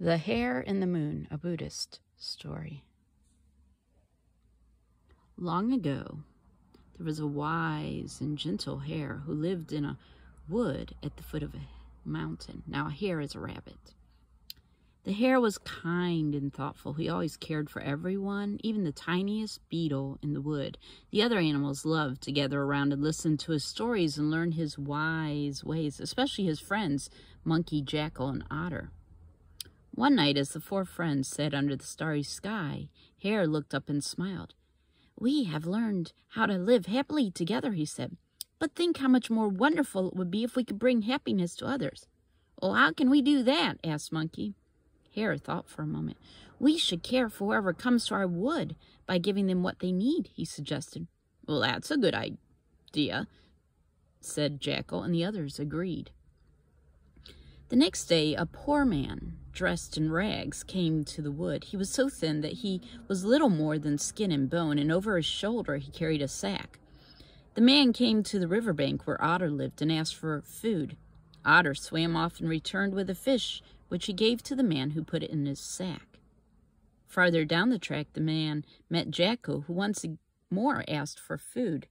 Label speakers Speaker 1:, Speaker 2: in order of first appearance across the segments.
Speaker 1: The Hare and the Moon, a Buddhist story. Long ago, there was a wise and gentle hare who lived in a wood at the foot of a mountain. Now, a hare is a rabbit. The hare was kind and thoughtful. He always cared for everyone, even the tiniest beetle in the wood. The other animals loved to gather around and listen to his stories and learn his wise ways, especially his friends, Monkey, Jackal, and Otter. One night, as the four friends sat under the starry sky, Hare looked up and smiled. "We have learned how to live happily together," he said. "But think how much more wonderful it would be if we could bring happiness to others." "Well, how can we do that?" asked Monkey. Hare thought for a moment. "We should care for whoever comes to our wood by giving them what they need," he suggested. "Well, that's a good idea," said Jackal, and the others agreed. The next day, a poor man, dressed in rags, came to the wood. He was so thin that he was little more than skin and bone, and over his shoulder he carried a sack. The man came to the riverbank where Otter lived and asked for food. Otter swam off and returned with a fish, which he gave to the man who put it in his sack. Farther down the track, the man met Jackal, who once more asked for food.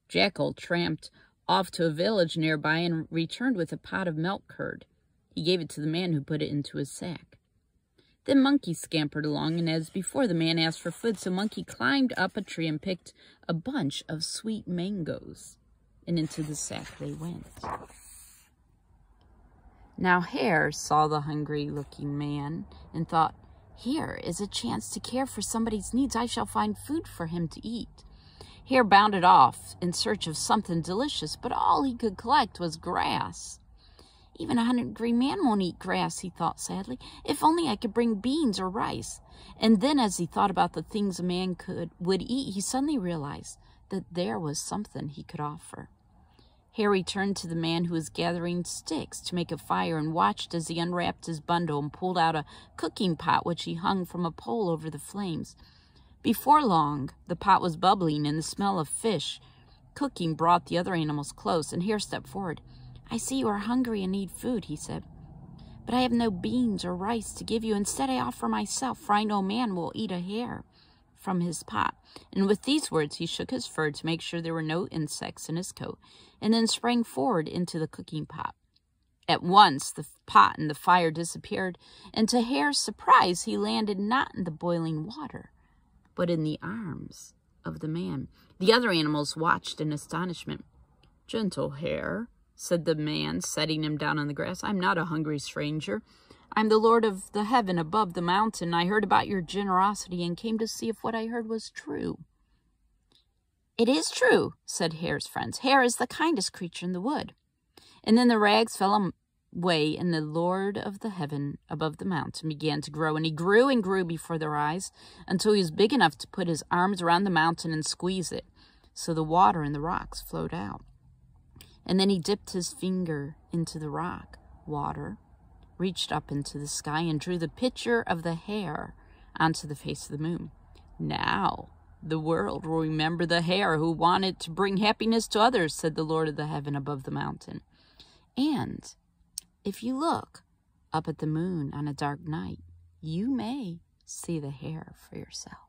Speaker 1: Jackal tramped off to a village nearby and returned with a pot of milk curd. He gave it to the man who put it into his sack. Then Monkey scampered along, and as before, the man asked for food, so Monkey climbed up a tree and picked a bunch of sweet mangoes, and into the sack they went. Now Hare saw the hungry-looking man and thought, "Here is a chance to care for somebody's needs. I shall find food for him to eat." Hare bounded off in search of something delicious, but all he could collect was grass. "Even a hungry man won't eat grass," he thought sadly. "If only I could bring beans or rice." And then as he thought about the things a man would eat, he suddenly realized that there was something he could offer. Hare returned to the man who was gathering sticks to make a fire and watched as he unwrapped his bundle and pulled out a cooking pot which he hung from a pole over the flames. Before long, the pot was bubbling, and the smell of fish cooking brought the other animals close, and Hare stepped forward. "I see you are hungry and need food," he said. "But I have no beans or rice to give you. Instead, I offer myself, for I know a man will eat a hare from his pot." And with these words, he shook his fur to make sure there were no insects in his coat, and then sprang forward into the cooking pot. At once, the pot and the fire disappeared, and to Hare's surprise, he landed not in the boiling water, but in the arms of the man. The other animals watched in astonishment. "Gentle Hare," said the man, setting him down on the grass, "I'm not a hungry stranger. I'm the Lord of the heaven above the mountain. I heard about your generosity and came to see if what I heard was true." "It is true," said Hare's friends. "Hare is the kindest creature in the wood." And then the rags fell away, and the Lord of the heaven above the mountain began to grow, and he grew and grew before their eyes until he was big enough to put his arms around the mountain and squeeze it, so the water and the rocks flowed out. And then he dipped his finger into the rock. Water reached up into the sky and drew the picture of the hare onto the face of the moon. "Now the world will remember the hare who wanted to bring happiness to others," said the Lord of the heaven above the mountain. "And if you look up at the moon on a dark night, you may see the hare for yourself."